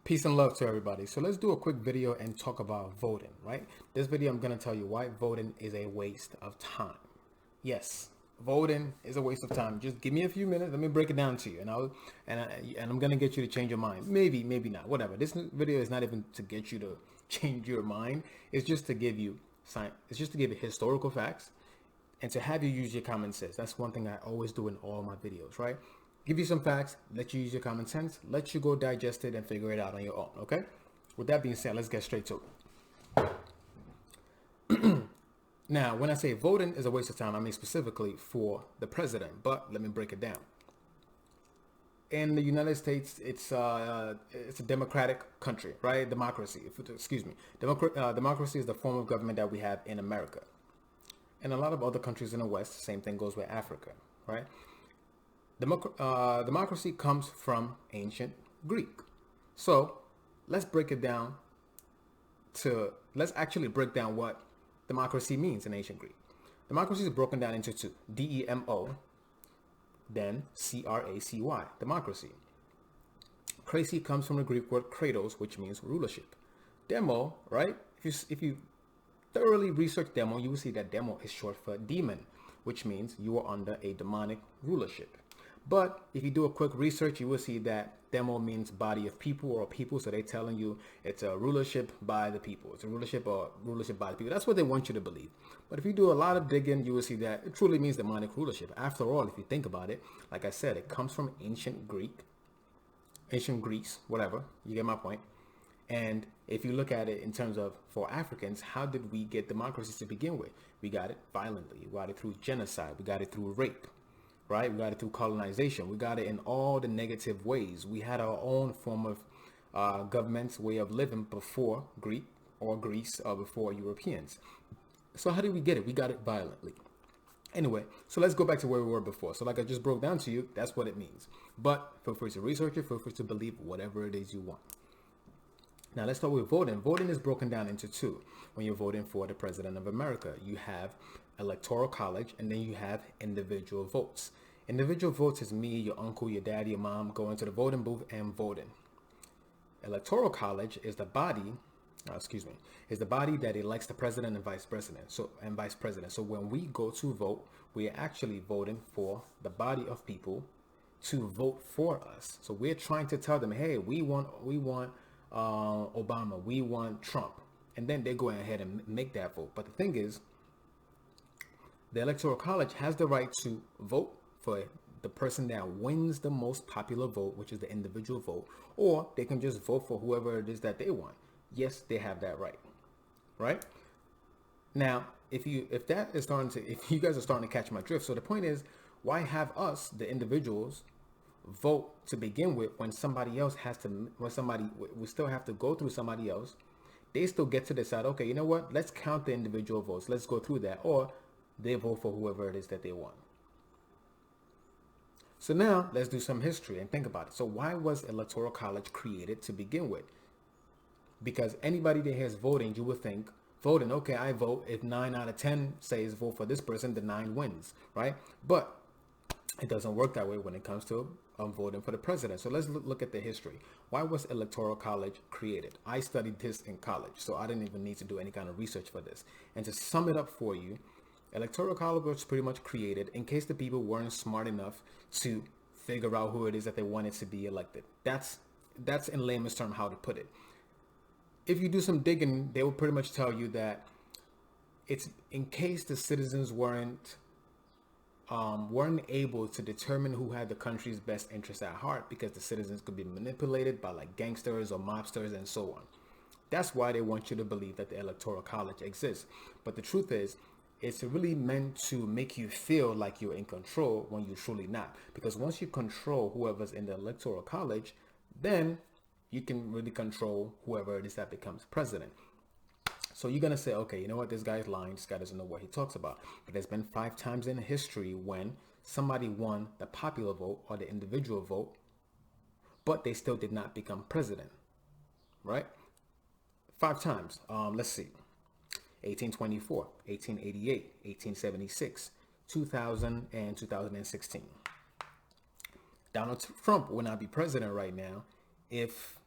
Peace and love to everybody. So let's do a quick video and talk about voting, right? This video, I'm going to tell you why voting is a waste of time. Yes, voting is a waste of time. Just give me a few minutes. Let me break it down to you, and I'm going to get you to change your mind. Maybe, maybe not. Whatever. This video is not even to get you to change your mind. It's just to give you science. It's just to give you historical facts and to have you use your common sense. That's one thing I always do in all my videos, right? Give you some facts, let you use your common sense, let you go digest it and figure it out on your own, okay? With that being said, let's get straight to it. Now, when I say voting is a waste of time, I mean specifically for the president, but let me break it down. In the United States, it's a democratic country, right? Democracy, excuse me. Democracy is the form of government that we have in America. In a lot of other countries in the West, the same thing goes with Africa, right? Democracy comes from ancient Greek. So let's break it down let's actually break down what democracy means in ancient Greek. Democracy is broken down into two, D-E-M-O, then C-R-A-C-Y, democracy. Cracy comes from the Greek word kratos, which means rulership. Demo, right? If you thoroughly research demo, you will see that demo is short for demon, which means you are under a demonic rulership. But if you do a quick research, you will see that demo means body of people or people. So they're telling you it's a rulership by the people. It's a rulership or rulership by the people. That's what they want you to believe. But if you do a lot of digging, you will see that it truly means demonic rulership. After all, if you think about it, like I said, it comes from ancient Greece, whatever. You get my point. And if you look at it in terms of for Africans, how did we get democracy to begin with? We got it violently. We got it through genocide. We got it through rape, right? We got it through colonization. We got it in all the negative ways. We had our own form of government's way of living before Greek or Greece or before Europeans. So how did we get it? We got it violently. Anyway, so let's go back to where we were before. So like I just broke down to you, that's what it means. But feel free to research it. Feel free to believe whatever it is you want. Now let's start with voting. Voting is broken down into two. When you're voting for the president of America, you have electoral college and then you have individual votes. Individual votes is me, your uncle, your dad, your mom going to the voting booth and voting. Electoral college is the body, is the body that elects the president and vice president. So when we go to vote, we are actually voting for the body of people to vote for us. So we're trying to tell them, hey, we want Obama, we want Trump, and then they go ahead and make that vote. But the thing is, the electoral college has the right to vote for the person that wins the most popular vote, which is the individual vote, or they can just vote for whoever it is that they want. Yes, they have that right? Now, if you guys are starting to catch my drift, so the point is, why have us, the individuals, vote to begin with when somebody else we still have to go through somebody else? They still get to decide, okay, you know what, let's count the individual votes, let's go through that, or they vote for whoever it is that they want. So now let's do some history and think about it. So why was electoral college created to begin with? Because anybody that hears voting, you would think voting, okay, I vote. If 9 out of 10 says vote for this person, the 9 wins, right? But it doesn't work that way when it comes to voting for the president. So let's look at the history. Why was electoral college created? I studied this in college, so I didn't even need to do any kind of research for this. And to sum it up for you, electoral college was pretty much created in case the people weren't smart enough to figure out who it is that they wanted to be elected. That's in layman's term how to put it. If you do some digging, they will pretty much tell you that it's in case the citizens weren't able to determine who had the country's best interests at heart, because the citizens could be manipulated by like gangsters or mobsters and so on. That's why they want you to believe that the electoral college exists. But the truth is, it's really meant to make you feel like you're in control when you're truly not. Because once you control whoever's in the electoral college, then you can really control whoever it is that becomes president. So you're going to say, okay, you know what? This guy's lying. This guy doesn't know what he talks about. But there's been 5 times in history when somebody won the popular vote or the individual vote, but they still did not become president, right? 5 times. Let's see. 1824, 1888, 1876, 2000, and 2016. Donald Trump will not be president right now if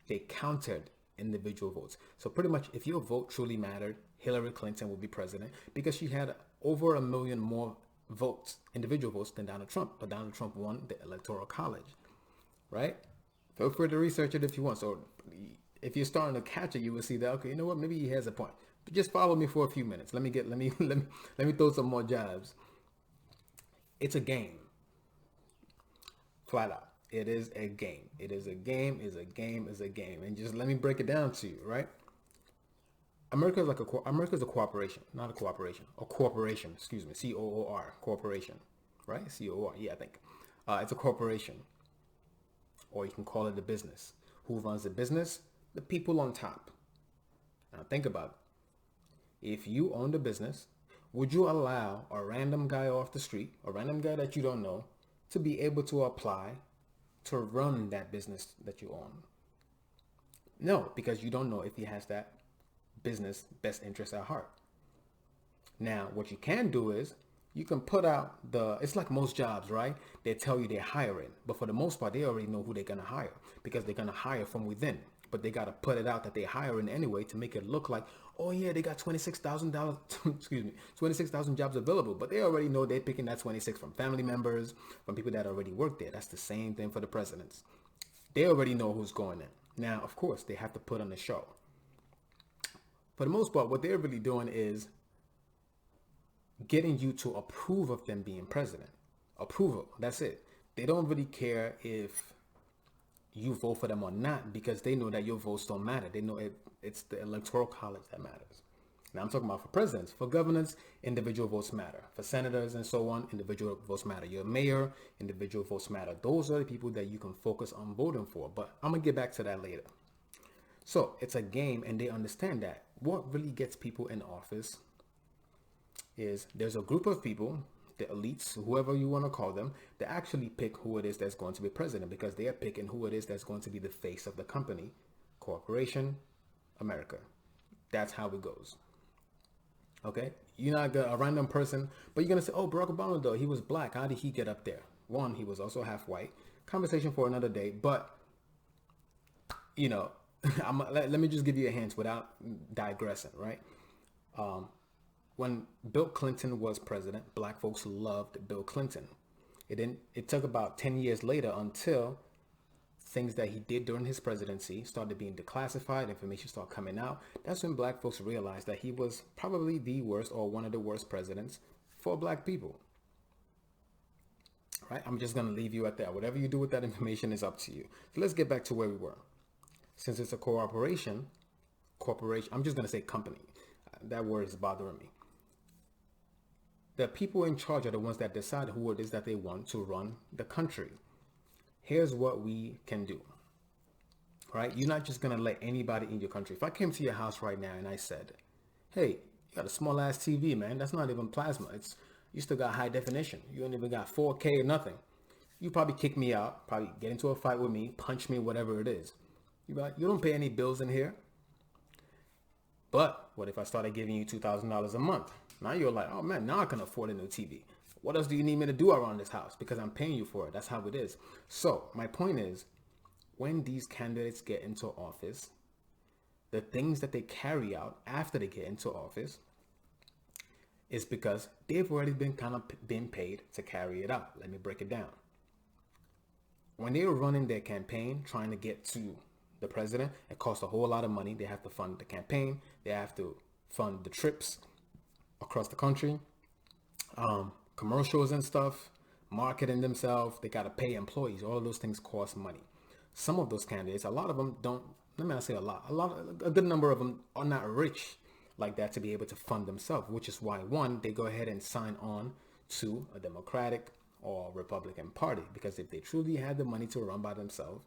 They counted individual votes. So pretty much if your vote truly mattered, Hillary Clinton would be president because she had over 1 million more votes, individual votes, than Donald Trump. But Donald Trump won the Electoral College, right? Feel free to research it if you want. So if you're starting to catch it, you will see that, okay, you know what, maybe he has a point. But just follow me for a few minutes. Let me throw some more jabs. It's a game. Flat out. It is a game. It is a game, is a game, is a game. And just let me break it down to you, right? America's a cooperation, not a cooperation. A corporation, excuse me. C-O-O-R, corporation, right? C-O-O-R, yeah, I think. It's a corporation. Or you can call it a business. Who runs the business? The people on top. Now think about it. If you own the business, would you allow a random guy off the street, a random guy that you don't know, to be able to apply to run that business that you own? No, because you don't know if he has that business best interest at heart. Now, what you can do is you can put out it's like most jobs, right? They tell you they're hiring, but for the most part, they already know who they're going to hire because they're going to hire from within. But they got to put it out that they're hiring anyway to make it look like, oh yeah, they got $26,000, excuse me, 26,000 jobs available. But they already know they're picking that 26 from family members, from people that already work there. That's the same thing for the presidents. They already know who's going in. Now, of course, they have to put on the show. For the most part, what they're really doing is getting you to approve of them being president. Approval, that's it. They don't really care if you vote for them or not because they know that your votes don't matter. They know it's the Electoral College that matters. Now I'm talking about for presidents. For governors, individual votes matter. For senators and so on, individual votes matter. Your mayor, individual votes matter. Those are the people that you can focus on voting for. But I'm going to get back to that later. So it's a game and they understand that. What really gets people in office is there's a group of people, the elites, whoever you want to call them, they actually pick who it is that's going to be president because they are picking who it is that's going to be the face of the company, corporation, America. That's how it goes. Okay? You're not a random person, but you're going to say, oh, Barack Obama, though, he was black. How did he get up there? One, he was also half white. Conversation for another day. But, you know, let me just give you a hint without digressing, right? When Bill Clinton was president, black folks loved Bill Clinton. It took about 10 years later until things that he did during his presidency started being declassified, information started coming out. That's when black folks realized that he was probably the worst or one of the worst presidents for black people. Right? I'm just going to leave you at that. Whatever you do with that information is up to you. So let's get back to where we were. Since it's a corporation, I'm just going to say company. That word is bothering me. The people in charge are the ones that decide who it is that they want to run the country. Here's what we can do. Right? You're not just going to let anybody in your country. If I came to your house right now and I said, hey, you got a small ass TV, man. That's not even plasma. You still got high definition. You ain't even got 4K or nothing. You probably kick me out, probably get into a fight with me, punch me, whatever it is. You don't pay any bills in here. But what if I started giving you $2,000 a month? Now you're like, oh man, now I can afford a new TV. What else do you need me to do around this house? Because I'm paying you for it. That's how it is. So my point is, when these candidates get into office, the things that they carry out after they get into office is because they've already been paid to carry it out. Let me break it down. When they were running their campaign, trying to get to the president, it costs a whole lot of money. They have to fund the campaign. They have to fund the trips across the country, commercials and stuff, marketing themselves. They got to pay employees. All of those things cost money. Some of those candidates, a lot of them don't, let me not say a good number of them are not rich like that to be able to fund themselves, which is why, one, they go ahead and sign on to a Democratic or Republican party, because if they truly had the money to run by themselves,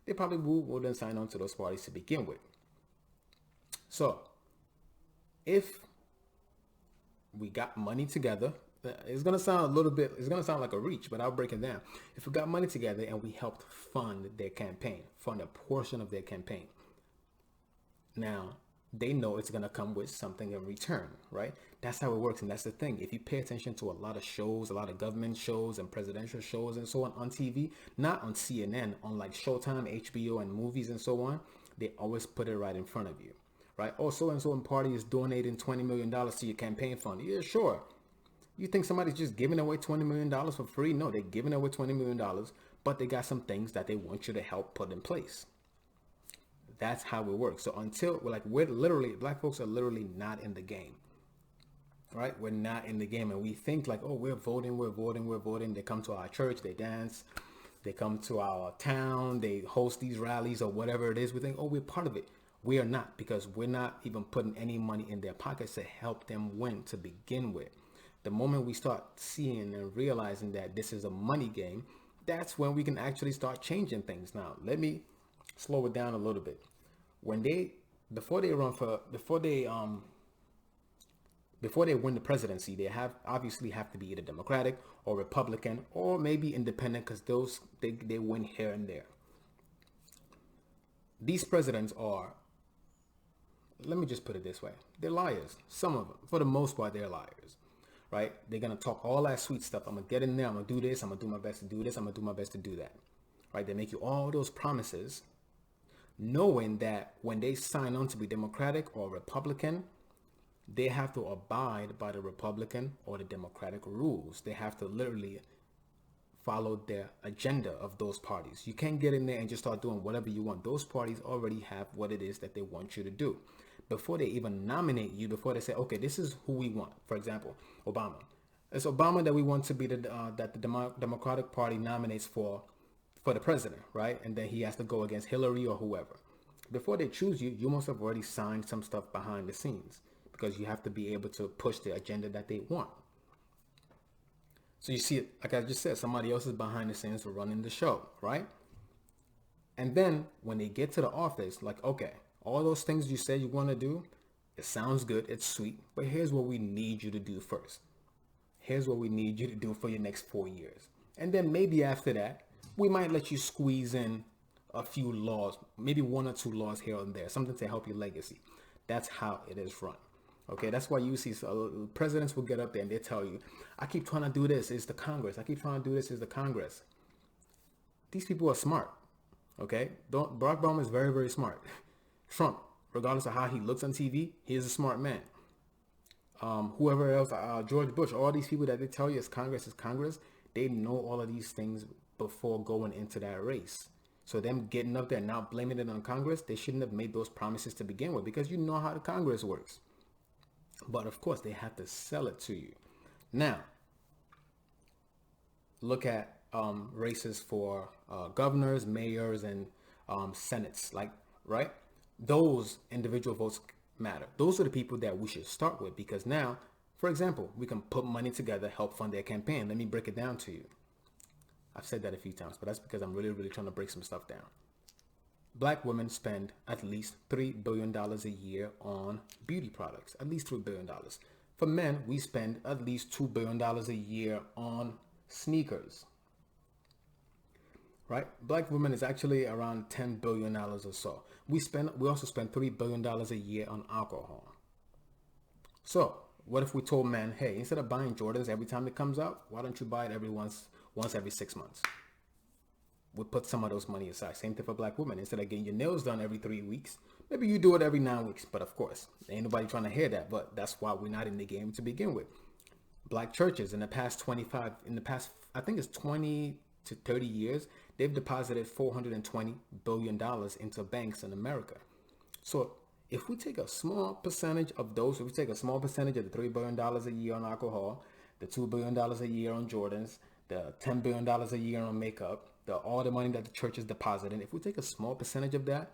they probably wouldn't sign on to those parties to begin with. So if we got money together, it's going to sound like a reach, but I'll break it down. If we got money together and we helped fund their campaign, fund a portion of their campaign, now they know it's going to come with something in return, right? That's how it works. And that's the thing. If you pay attention to a lot of shows, a lot of government shows and presidential shows and so on TV, not on CNN, on like Showtime, HBO and movies and so on, They always put it right in front of you, right? Oh, so-and-so party is donating $20 million to your campaign fund. Yeah, sure. You think somebody's just giving away $20 million for free? No, they're giving away $20 million, but they got some things that they want you to help put in place. That's how it works. So until we're literally, black folks are literally not in the game, right? We're not in the game. And we think like, oh, we're voting. They come to our church, they dance, they come to our town, they host these rallies or whatever it is. We think, oh, we're part of it. We are not, because we're not even putting any money in their pockets to help them win to begin with. The moment we start seeing and realizing that this is a money game, that's when we can actually start changing things. Now, let me slow it down a little bit. Before they win the presidency, they obviously have to be either Democratic or Republican or maybe independent, because those they win here and there. These presidents are, let me just put it this way, they're liars. Some of them, for the most part, they're liars, right? They're gonna talk all that sweet stuff. I'm gonna get in there, I'm gonna do this, I'm gonna do my best to do this, I'm gonna do my best to do that, right? They make you all those promises, knowing that when they sign on to be Democratic or Republican, they have to abide by the Republican or the Democratic rules. They have to literally follow their agenda of those parties. You can't get in there and just start doing whatever you want. Those parties already have what it is that they want you to do. Before they even nominate you, before they say, okay, this is who we want. For example, Obama. It's Obama that we want to be that the Democratic Party nominates for the president, right? And then he has to go against Hillary or whoever. Before they choose you, you must have already signed some stuff behind the scenes, because you have to be able to push the agenda that they want. So you see, like I just said, somebody else is behind the scenes running the show, right? And then when they get to the office, like, okay, all those things you said you want to do, it sounds good, it's sweet, but here's what we need you to do first. Here's what we need you to do for your next 4 years. And then maybe after that, we might let you squeeze in a few laws, maybe 1 or 2 laws here and there, something to help your legacy. That's how it is run. Okay, that's why you see presidents will get up there and they tell you, I keep trying to do this, it's the Congress. I keep trying to do this, it's the Congress. These people are smart. Okay, Barack Obama is very, very smart. Trump, regardless of how he looks on TV, he is a smart man. Whoever else, George Bush, all these people that they tell you is Congress, they know all of these things before going into that race. So them getting up there and now blaming it on Congress, they shouldn't have made those promises to begin with, because you know how the Congress works. But of course, they have to sell it to you. Now, look at races for governors, mayors, and senates, right? Those individual votes matter. Those are the people that we should start with, because now, for example, we can put money together, help fund their campaign. Let me break it down to you. I've said that a few times, but that's because I'm really, really trying to break some stuff down. Black women spend at least $3 billion a year on beauty products, at least $3 billion. For men, we spend at least $2 billion a year on sneakers, right? Black women is actually around $10 billion or so. We also spend $3 billion a year on alcohol. So what if we told men, hey, instead of buying Jordans every time it comes out, why don't you buy it once every 6 months? We put some of those money aside. Same thing for black women. Instead of getting your nails done every 3 weeks, maybe you do it every 9 weeks. But of course, ain't nobody trying to hear that. But that's why we're not in the game to begin with. Black churches in the past I think it's 20 to 30 years, they've deposited $420 billion into banks in America. So if we take a small percentage of those, if we take a small percentage of the $3 billion a year on alcohol, the $2 billion a year on Jordans, the $10 billion a year on makeup, all the money that the church is depositing, if we take a small percentage of that,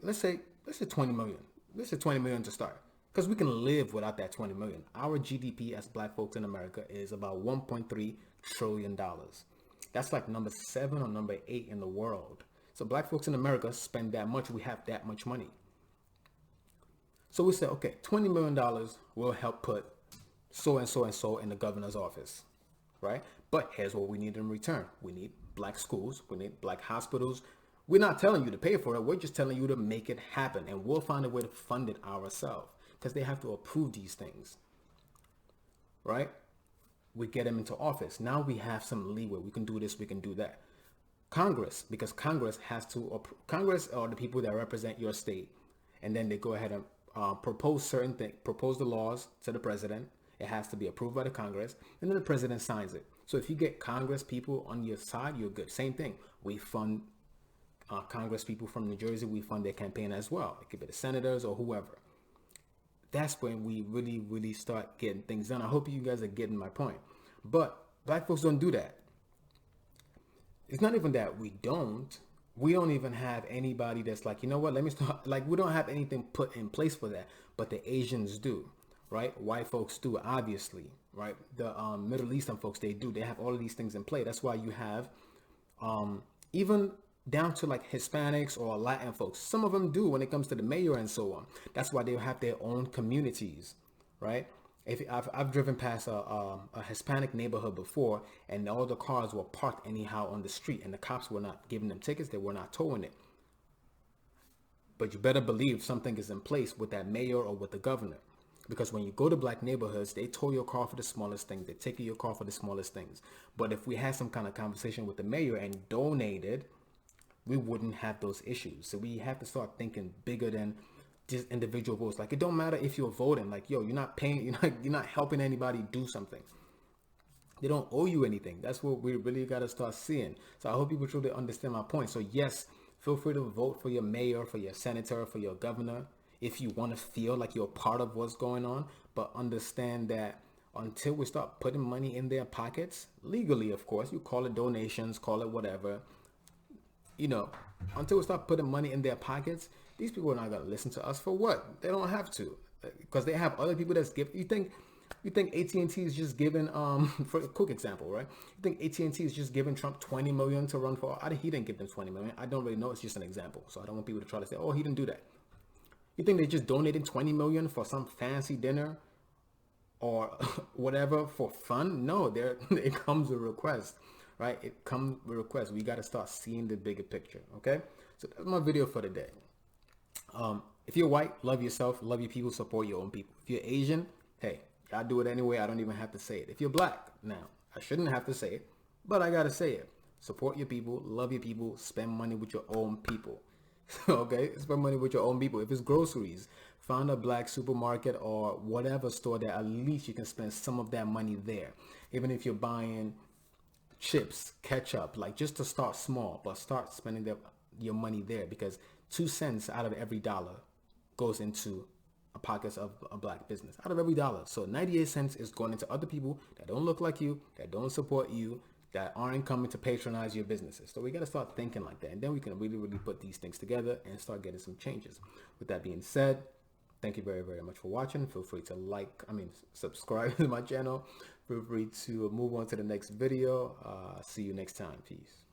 let's say 20 million. Let's say 20 million to start, because we can live without that 20 million. Our GDP as black folks in America is about $1.3 trillion. That's like number 7 or number 8 in the world. So black folks in America spend that much. We have that much money. So we say, okay, $20 million will help put so and so and so in the governor's office, right? But here's what we need in return. We need black schools. We need black hospitals. We're not telling you to pay for it. We're just telling you to make it happen. And we'll find a way to fund it ourselves, because they have to approve these things, right? We get them into office. Now we have some leeway. We can do this. We can do that. Congress, because Congress has to, Congress are the people that represent your state, and then they go ahead and propose certain things, propose the laws to the president. It has to be approved by the Congress, and then the president signs it. So if you get Congress people on your side, you're good. Same thing. We fund Congress people from New Jersey. We fund their campaign as well. It could be the senators or whoever. That's when we really start getting things done. I hope you guys are getting my point. But black folks don't do that. It's not even that we don't even have anybody that's like, you know what, let me start, like, we don't have anything put in place for that, but the Asians do, right? White folks do, obviously, right? The Middle Eastern folks, they do. They have all of these things in play. That's why you have even down to like Hispanics or Latin folks. Some of them do when it comes to the mayor and so on. That's why they have their own communities, right? If I've driven past a Hispanic neighborhood before, and all the cars were parked anyhow on the street, and the cops were not giving them tickets, they were not towing it. But you better believe something is in place with that mayor or with the governor, because when you go to black neighborhoods, they tow your car for the smallest things, they take your car for the smallest things. But if we had some kind of conversation with the mayor and donated, we wouldn't have those issues. So we have to start thinking bigger than just individual votes. Like, it don't matter if you're voting, like, yo, you're not paying, you're not helping anybody do something. They don't owe you anything. That's what we really got to start seeing. So I hope people truly understand my point. So yes, feel free to vote for your mayor, for your senator, for your governor, if you want to feel like you're part of what's going on. But understand that until we start putting money in their pockets, legally, of course, you call it donations, call it whatever, until we start putting money in their pockets, these people are not going to listen to us. For what? They don't have to, because they have other people that's giving. You think AT&T is just giving, for a quick example, right? You think AT&T is just giving Trump 20 million to run for? He didn't give them 20 million. I don't really know. It's just an example. So I don't want people to try to say, oh, he didn't do that. You think they just donated 20 million for some fancy dinner or whatever for fun? No, it comes a request. Right? It comes with requests. We got to start seeing the bigger picture. Okay. So that's my video for today. If you're white, love yourself, love your people, support your own people. If you're Asian, hey, I do it anyway. I don't even have to say it. If you're black, now I shouldn't have to say it, but I got to say it. Support your people, love your people, spend money with your own people. Okay. Spend money with your own people. If it's groceries, find a black supermarket or whatever store that at least you can spend some of that money there. Even if you're buying chips, ketchup, like, just to start small, but start spending your money there, because 2 cents out of every dollar goes into a pockets of a black business. Out of every dollar, so 98 cents is going into other people that don't look like you, that don't support you, that aren't coming to patronize your businesses. So we got to start thinking like that, and then we can really put these things together and start getting some changes. With that being said, thank you very much for watching. Feel free to subscribe to my channel. Feel free to move on to the next video. See you next time. Peace.